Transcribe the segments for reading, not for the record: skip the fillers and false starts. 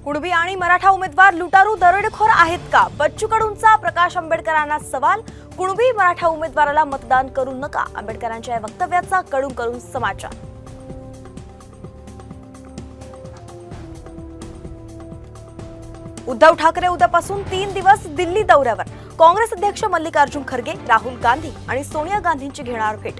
कुणबी आणि मराठा उमेदवार लुटारू दरोडेखोर आहेत का? बच्चू कडूंचा प्रकाश आंबेडकरांना सवाल. कुणबी मराठा उमेदवाराला मतदान करू नका, आंबेडकरांच्या या वक्तव्याचा कडून समाचार. उद्धव ठाकरे उद्यापासून 3 दिवस दिल्ली दौऱ्यावर. काँग्रेस अध्यक्ष मल्लिकार्जुन खरगे, राहुल गांधी आणि सोनिया गांधींची घेणार भेट.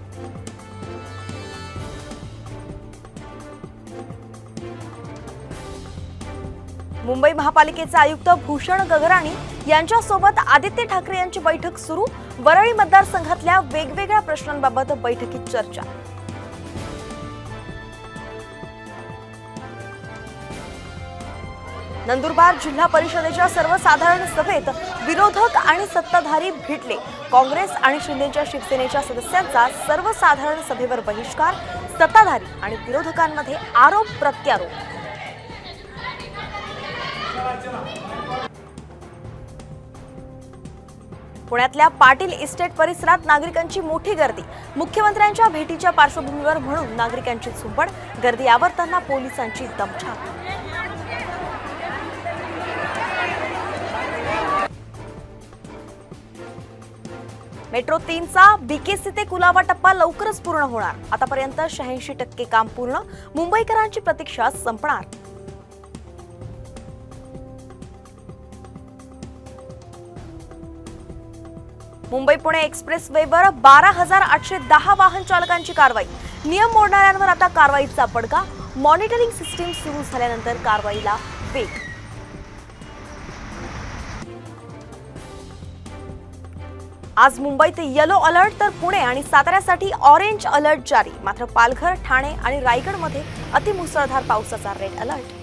मुंबई महापालिकेचे आयुक्त भूषण गगराणी यांच्यासोबत आदित्य ठाकरे यांची बैठक सुरू. वरळी मतदारसंघातल्या वेगवेगळ्या प्रश्नांबाबत बैठकीत चर्चा. नंदुरबार जिल्हा परिषदेच्या सर्वसाधारण सभेत विरोधक आणि सत्ताधारी भिडले. काँग्रेस आणि शिंदेच्या शिवसेनेच्या सदस्यांचा सर्वसाधारण सभेवर बहिष्कार. सत्ताधारी आणि विरोधकांमध्ये आरोप प्रत्यारोप. पुण्यातल्या पाटील इस्टेट परिसरात नागरिकांची मोठी गर्दी. मुख्यमंत्र्यांच्या भेटीच्या पार्श्वभूमीवर म्हणून नागरिकांची झुंबड. गर्दी आवरताना पोलिसांची दमछाक. मेट्रो 3चा बीकेसी ते कुलाबा टप्पा लवकरच पूर्ण होणार. आतापर्यंत 86% काम पूर्ण. मुंबईकरांची प्रतीक्षा संपणार. मुंबई पुणे एक्सप्रेस वेवर 12,810 वाहन चालकांची कारवाई. नियम मोडणाऱ्यांवर आता कारवाईचा पडका. मॉनिटरिंग सिस्टीम सुरू झाल्यानंतर कारवाईला वेग. आज मुंबईत येलो अलर्ट तर पुणे आणि साताऱ्यासाठी ऑरेंज अलर्ट जारी. मात्र पालघर, ठाणे आणि रायगडमध्ये अतिमुसळधार पावसाचा रेड अलर्ट.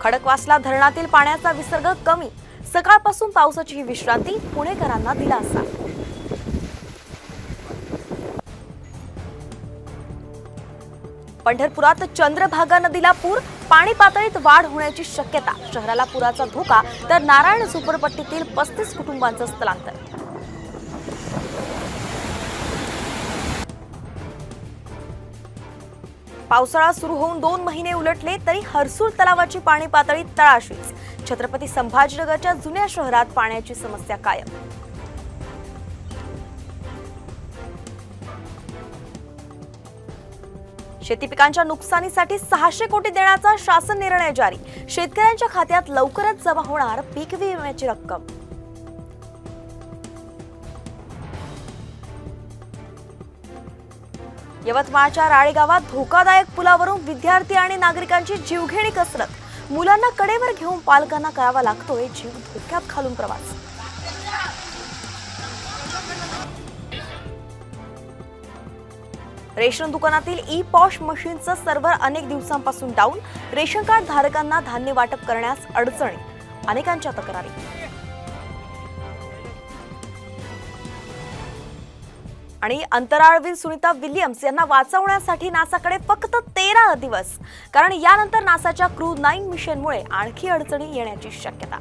खडकवासला धरणातील पाण्याचा विसर्ग कमी. सकाळपासून पावसाची ही विश्रांती. पुणेकरांना दिलासा. पंढरपुरात चंद्रभागा नदीला पूर. पाणी पातळीत वाढ होण्याची शक्यता. शहराला पुराचा धोका तर नारायण झोपडपट्टीतील 35 कुटुंबांचं स्थलांतर. पावसाळा सुरू होऊन 2 महिने उलटले तरी हर्सुल तलावाची पाणी पातळी तळाशीच. छत्रपती संभाजीनगरच्या जुन्या शहरात पाण्याची समस्या कायम. शेती पिकांच्या नुकसानीसाठी 600 कोटी देण्याचा शासन निर्णय जारी. शेतकऱ्यांच्या खात्यात लवकरच जमा होणार पीक विम्याची रक्कम. यवतमाळच्या राळे गावात धोकादायक पुलावरून विद्यार्थी आणि नागरिकांची जीवघेणी कसरत. मुलांना कडेवर घेऊन पालकांना करावा लागतोय जीव धोक्यात घालून प्रवास. रेशन दुकानातील ई पॉश मशीनचं सर्व्हर अनेक दिवसांपासून डाऊन. रेशन कार्ड धारकांना धान्य वाटप करण्यास अडचणी. अनेकांच्या तक्रारी. आणि अंतराळवीर सुनीता विल्यम्स यांना वाचवण्यासाठी नासाकडे फक्त 13 दिवस. कारण यानंतर नासाच्या क्रू 9 मिशनमुळे आणखी अडचणी येण्याची शक्यता.